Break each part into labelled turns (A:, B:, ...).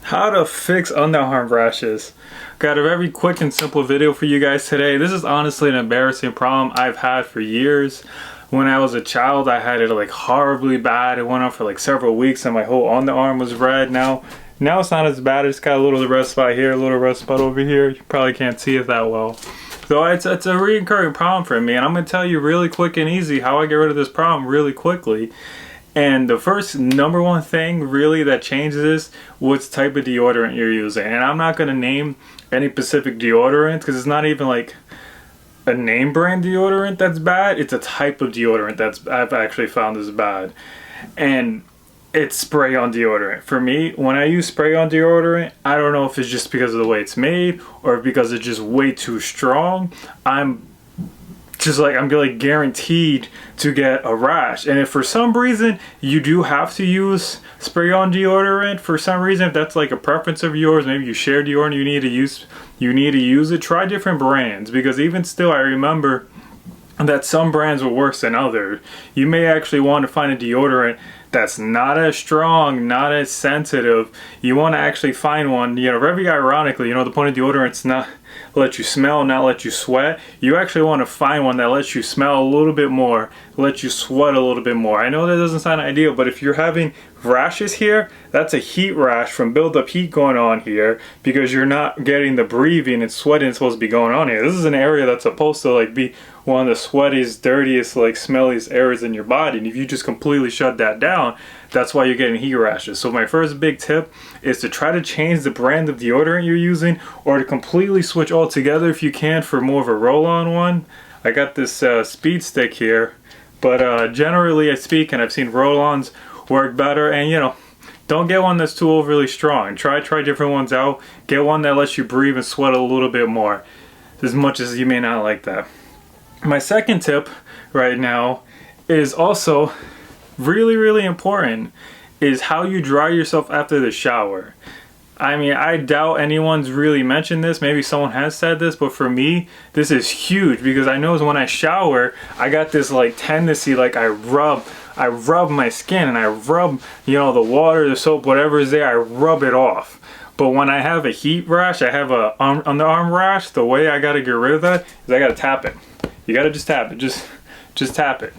A: How to fix underarm rashes. Got a very quick and simple video for you guys today. This is honestly an embarrassing problem I've had for years. When I was a child, I had it like horribly bad. It went on for like several weeks and my whole underarm was red. Now it's not as bad. It's got a little red spot here, a little red spot over here. You probably can't see it that well. So it's a recurring problem for me, and I'm going to tell you really quick and easy how I get rid of this problem really quickly. And the first number one thing really that changes is what type of deodorant you're using. And I'm not going to name any specific deodorant because it's not even like a name brand deodorant that's bad. It's a type of deodorant that's I've actually found is bad. And it's spray on deodorant. For me, when I use spray on deodorant, I don't know if it's just because of the way it's made or because it's just way too strong. I'm like guaranteed to get a rash. And if for some reason you do have to use spray on deodorant, for some reason, if that's like a preference of yours, maybe you share deodorant, you need to use it, try different brands, because even still I remember that some brands were worse than others. You may actually want to find a deodorant that's not as strong, not as sensitive. You want to actually find one, very ironically, the point of deodorant's not let you smell, not let you sweat. You actually want to find one that lets you smell a little bit more, let you sweat a little bit more. I know that doesn't sound ideal, but if you're having rashes here, that's a heat rash from build-up heat going on here because you're not getting the breathing and sweating that's supposed to be going on here. This is an area that's supposed to be one of the sweatiest, dirtiest, smelliest areas in your body, and if you just completely shut that down, that's why you're getting heat rashes. So my first big tip is to try to change the brand of deodorant you're using, or to completely switch altogether if you can for more of a roll-on one. I got this speed stick here, but generally speaking, I've seen roll-ons work better. And don't get one that's too overly strong. Try different ones out. Get one that lets you breathe and sweat a little bit more, as much as you may not like that. My second tip right now is also really important, is how you dry yourself after the shower. I mean, I doubt anyone's really mentioned this. Maybe someone has said this, but for me, this is huge because I know when I shower, I got this tendency, I rub my skin and I rub, the water, the soap, whatever is there, I rub it off. But when I have a heat rash, I have a underarm rash, the way I gotta get rid of that is I gotta tap it. You gotta just tap it, just tap it.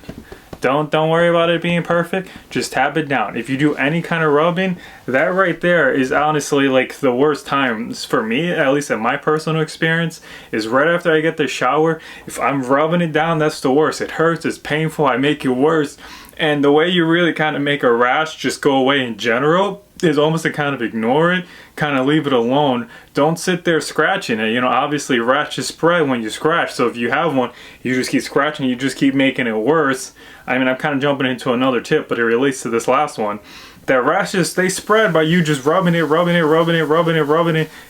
A: Don't worry about it being perfect, just tap it down. If you do any kind of rubbing, that right there is honestly the worst times for me, at least in my personal experience, is right after I get the shower. If I'm rubbing it down, that's the worst. It hurts, it's painful, I make it worse. And the way you really kind of make a rash just go away in general is almost to kind of ignore it, kind of leave it alone. Don't sit there scratching it. Obviously rashes spread when you scratch, so if you have one, you just keep scratching, you just keep making it worse. I mean, I'm kind of jumping into another tip, but it relates to this last one. That rashes, they spread by you just rubbing it,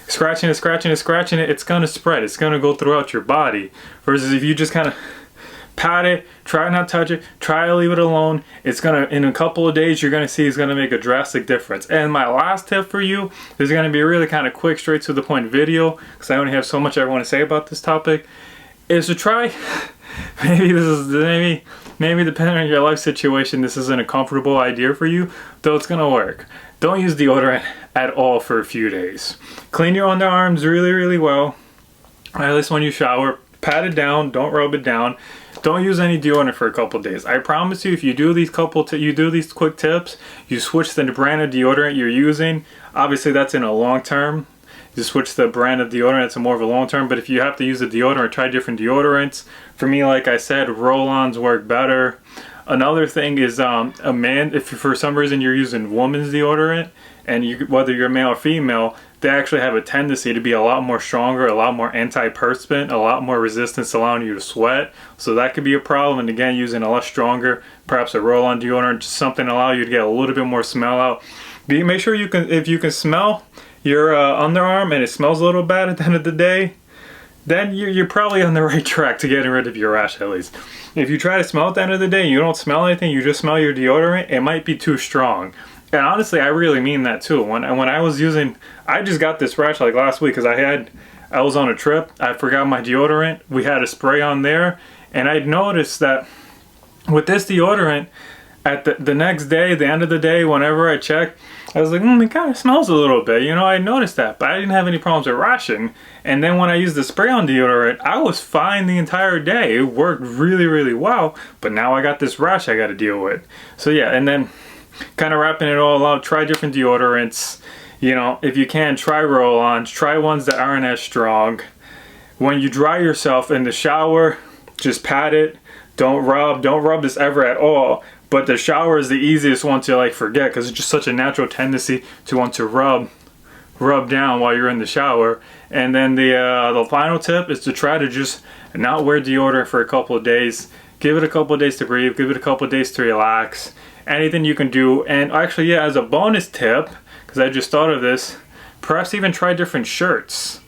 A: scratching it, it's gonna spread. It's gonna go throughout your body. Versus if you just kind of pat it, try not to touch it, try to leave it alone, it's gonna, in a couple of days, you're gonna see it's gonna make a drastic difference. And my last tip for you is gonna be a really kind of quick, straight to the point video, because I only have so much I want to say about this topic, is to try, maybe depending on your life situation, this isn't a comfortable idea for you, though it's gonna work. Don't use deodorant at all for a few days. Clean your underarms really well, at least when you shower. Pat it down, don't rub it down. Don't use any deodorant for a couple days. I promise you, if you do these quick tips, you switch the brand of deodorant you're using. Obviously, that's in a long term. You switch the brand of deodorant, it's more of a long term. But if you have to use a deodorant, try different deodorants. For me, like I said, roll-ons work better. Another thing is if for some reason you're using women's deodorant, and whether you're male or female, they actually have a tendency to be a lot more stronger, a lot more antiperspirant, a lot more resistance, allowing you to sweat. So that could be a problem. And again, using a less stronger, perhaps a roll-on deodorant, just something to allow you to get a little bit more smell out. Make sure if you can smell your underarm and it smells a little bad at the end of the day, then you're probably on the right track to getting rid of your rash at least. If you try to smell at the end of the day and you don't smell anything, you just smell your deodorant, it might be too strong. And honestly, I really mean that too. When I was using, I just got this rash last week because I was on a trip. I forgot my deodorant. We had a spray on there, and I'd noticed that with this deodorant, at the next day, the end of the day, whenever I checked, I was like, it kind of smells a little bit. You know, I noticed that, but I didn't have any problems with rashing. And then when I used the spray-on deodorant, I was fine the entire day. It worked really, really well. But now I got this rash I got to deal with. So yeah, and then kind of wrapping it all up, try different deodorants. You know, if you can, try roll-ons. Try ones that aren't as strong. When you dry yourself in the shower, just pat it. Don't rub this ever at all. But the shower is the easiest one to like forget, because it's just such a natural tendency to want to rub down while you're in the shower. And then the final tip is to try to just not wear deodorant for a couple of days. Give it a couple of days to breathe. Give it a couple of days to relax. Anything you can do. And actually, yeah, as a bonus tip, because I just thought of this, perhaps even try different shirts.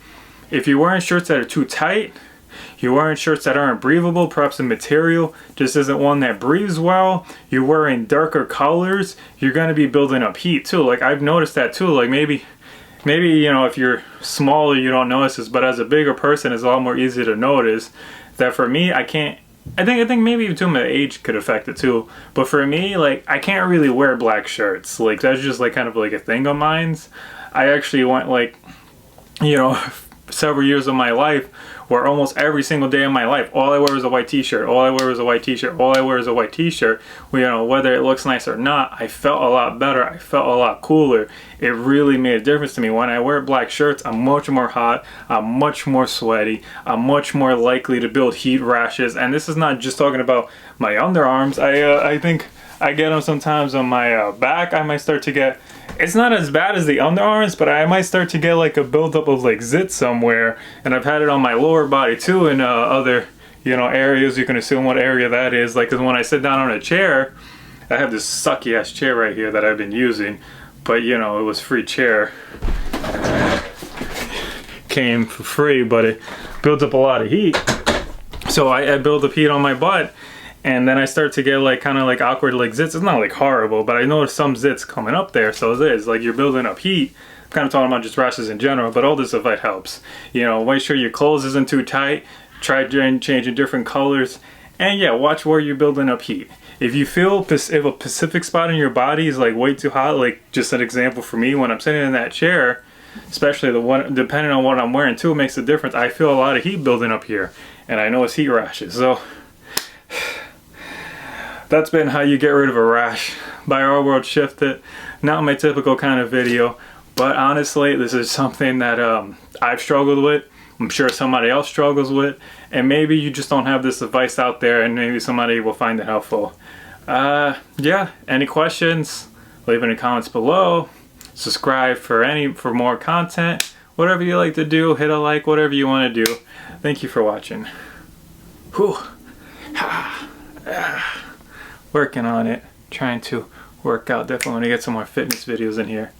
A: If you're wearing shirts that are too tight, you're wearing shirts that aren't breathable, perhaps the material just isn't one that breathes well, you're wearing darker colors, you're going to be building up heat too. Like, I've noticed that too. Like, maybe you know, if you're smaller you don't notice this, but as a bigger person it's a lot more easy to notice that. For me, I think maybe even too my age could affect it too, but for me, like, I can't really wear black shirts. Like, that's just like kind of like a thing of mine. I actually went like, you know, several years of my life where almost every single day of my life, all I wear is a white t-shirt, all I wear is a white t-shirt, all I wear is a white t-shirt. You know, whether it looks nice or not, I felt a lot better, I felt a lot cooler. It really made a difference to me. When I wear black shirts, I'm much more hot, I'm much more sweaty, I'm much more likely to build heat rashes. And this is not just talking about my underarms. I think I get them sometimes on my back. I might start to get, it's not as bad as the underarms, but I might start to get like a buildup of like zit somewhere. And I've had it on my lower body too, in other, you know, areas. You can assume what area that is. Like, 'cause when I sit down on a chair, I have this sucky ass chair right here that I've been using, but you know, it was free chair. Came for free, but it builds up a lot of heat. So I build up heat on my butt. And then I start to get like kind of like awkward like zits. It's not like horrible, but I notice some zits coming up there. So it is like you're building up heat. I'm kind of talking about just rashes in general, but all this stuff helps. You know, make sure your clothes isn't too tight. Try changing different colors. And yeah, watch where you're building up heat. If you feel if a specific spot in your body is like way too hot, like just an example for me, when I'm sitting in that chair, especially the one, depending on what I'm wearing too, it makes a difference. I feel a lot of heat building up here, and I know it's heat rashes. So that's been how you get rid of a rash by Our World Shift It. Not my typical kind of video, but honestly, this is something that I've struggled with. I'm sure somebody else struggles with, and maybe you just don't have this advice out there, and maybe somebody will find it helpful. Yeah, any questions? Leave in the comments below. Subscribe for more content. Whatever you like to do, hit a like, whatever you want to do. Thank you for watching. Whew. Working on it, trying to work out. Definitely want to get some more fitness videos in here.